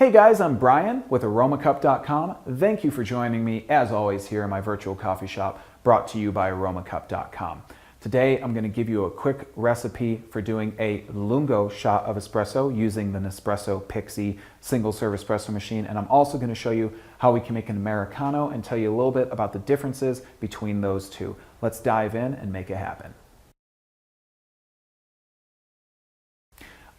Hey guys, I'm Brian with aromacup.com. Thank you for joining me, as always, here in my virtual coffee shop, brought to you by aromacup.com. Today, I'm going to give you a quick recipe for doing a lungo shot of espresso using the Nespresso Pixie single-serve espresso machine, and I'm also going to show you how we can make an Americano and tell you a little bit about the differences between those two. Let's dive in and make it happen.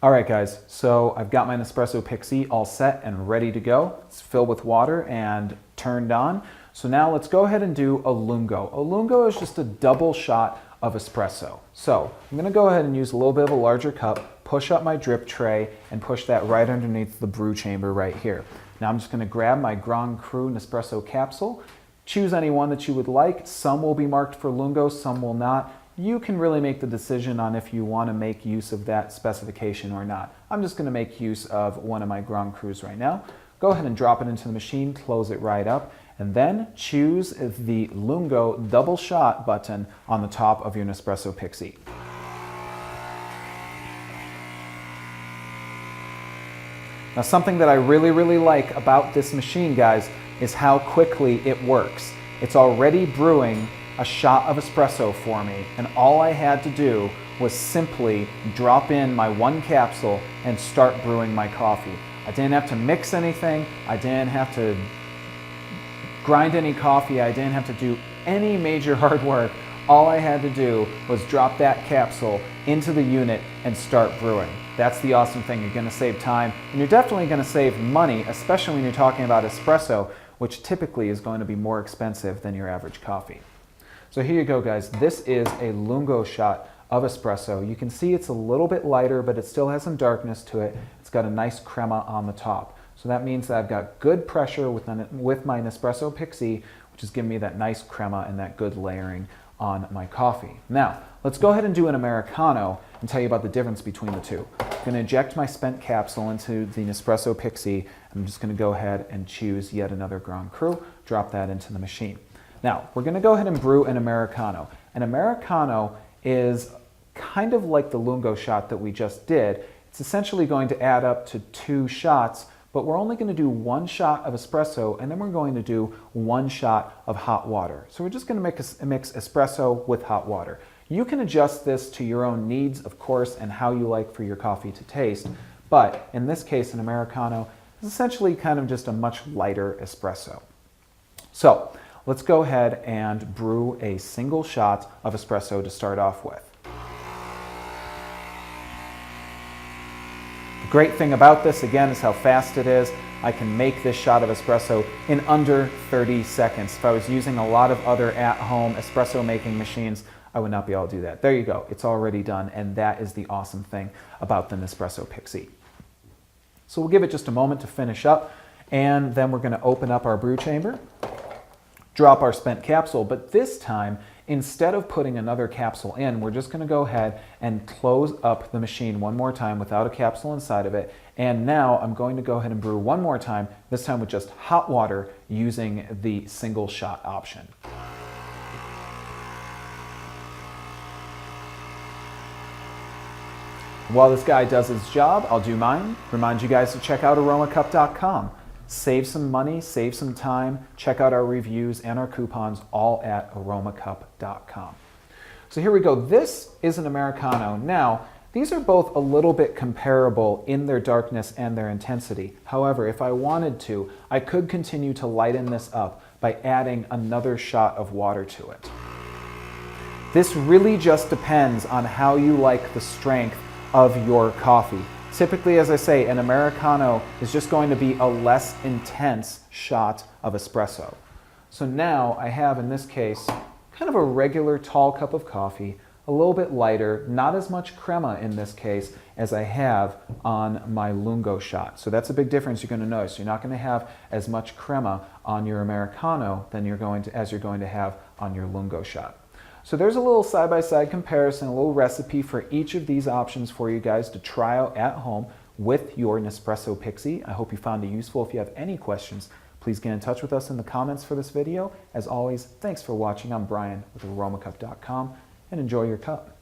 Alright guys, so I've got my Nespresso Pixie all set and ready to go. It's filled with water and turned on. So now let's go ahead and do a lungo. A lungo is just a double shot of espresso. So I'm going to go ahead and use a little bit of a larger cup, push up my drip tray, and push that right underneath the brew chamber right here. Now I'm just going to grab my Grand Cru Nespresso capsule. Choose any one that you would like. Some will be marked for lungo, some will not. You can really make the decision on if you want to make use of that specification or not. I'm just going to make use of one of my Grand Crus right now. Go ahead and drop it into the machine, close it right up, and then choose the Lungo double shot button on the top of your Nespresso Pixie. Now something that I really like about this machine, guys, is how quickly it works. It's already brewing a shot of espresso for me, and all I had to do was simply drop in my one capsule and start brewing my coffee. I didn't have to mix anything, I didn't have to grind any coffee, I didn't have to do any major hard work. All I had to do was drop that capsule into the unit and start brewing. That's the awesome thing. You're going to save time, and you're definitely going to save money, especially when you're talking about espresso, which typically is going to be more expensive than your average coffee. So here you go, guys. This is a lungo shot of espresso. You can see it's a little bit lighter, but it still has some darkness to it. It's got a nice crema on the top. So that means that I've got good pressure with my Nespresso Pixie, which is giving me that nice crema and that good layering on my coffee. Now, let's go ahead and do an Americano and tell you about the difference between the two. I'm going to inject my spent capsule into the Nespresso Pixie. I'm just going to go ahead and choose yet another Grand Cru, drop that into the machine. Now, we're going to go ahead and brew an Americano. An Americano is kind of like the lungo shot that we just did. It's essentially going to add up to 2 shots, but we're only going to do 1 shot of espresso, and then we're going to do 1 shot of hot water. So we're just going to mix espresso with hot water. You can adjust this to your own needs, of course, and how you like for your coffee to taste, but in this case, an Americano is essentially kind of just a much lighter espresso. So let's go ahead and brew a single shot of espresso to start off with. The great thing about this, again, is how fast it is. I can make this shot of espresso in under 30 seconds. If I was using a lot of other at-home espresso making machines, I would not be able to do that. There you go. It's already done, and that is the awesome thing about the Nespresso Pixie. So we'll give it just a moment to finish up, and then we're going to open up our brew chamber, drop our spent capsule, but this time, instead of putting another capsule in, we're just going to go ahead and close up the machine one more time without a capsule inside of it. And now I'm going to go ahead and brew one more time, this time with just hot water using the single shot option. While this guy does his job, I'll do mine. Remind you guys to check out aromacup.com. Save some money, save some time, check out our reviews and our coupons all at aromacup.com. So here we go. This is an Americano. Now, these are both a little bit comparable in their darkness and their intensity. However, if I wanted to, I could continue to lighten this up by adding another shot of water to it. This really just depends on how you like the strength of your coffee. Typically, as I say, an Americano is just going to be a less intense shot of espresso. So now I have, in this case, kind of a regular tall cup of coffee, a little bit lighter, not as much crema in this case as I have on my lungo shot. So that's a big difference you're going to notice. You're not going to have as much crema on your Americano than as you're going to have on your lungo shot. So there's a little side-by-side comparison, a little recipe for each of these options for you guys to try out at home with your Nespresso Pixie. I hope you found it useful. If you have any questions, please get in touch with us in the comments for this video. As always, thanks for watching. I'm Brian with aromacup.com, and enjoy your cup.